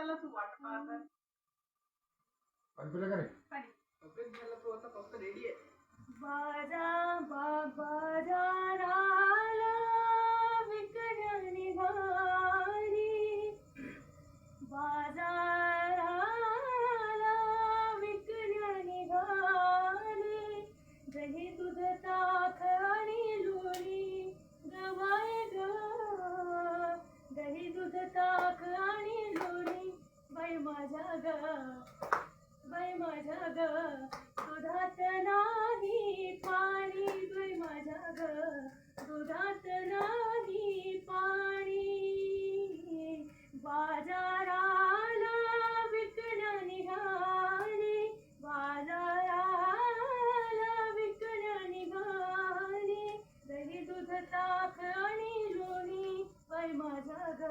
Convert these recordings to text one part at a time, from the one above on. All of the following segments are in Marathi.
झाला तू वाट पाहता पण तुला का रे पाणी सगळं झालं तू आता फक्त रेडी आहे बाजा बाजाराला विकण्या निघाली बाजाराला विकण्या निघाली दही दूध ताक आणि लोणी गवाय ग दही दूध ताक आणि लोणी बाई माझ्या ग दुधात नाही पाणी बाई माझ्या ग दुधात नाही पाणी बाजाराला विकण्या निघाली बाजाराला विकण्या निघाली दही दूध ताक आणि लोणी बाई माझ्या ग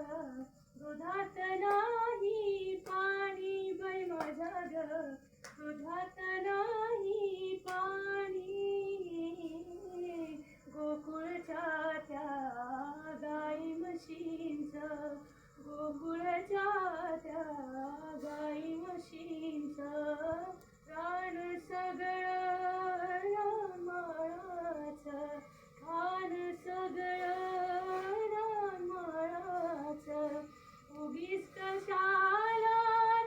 दुधात नाही पाणी बाई माझ्या ग दुधात नाही पाणी गोकुळच्या त्या गाई म्हशींचं गोकुळच्या त्या गाई म्हशींचं रान सगळं रानमाळाचं खान सगळं रानमाळाचं उगीच कशाला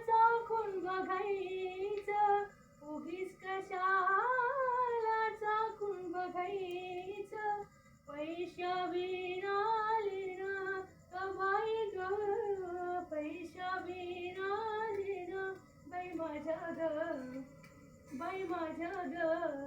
चाखून बघायचं उगीच कशाला चाखून बघायचं पैशा विनाले ना कमाई ग पैशा विनाले ना बाई माझ्या ग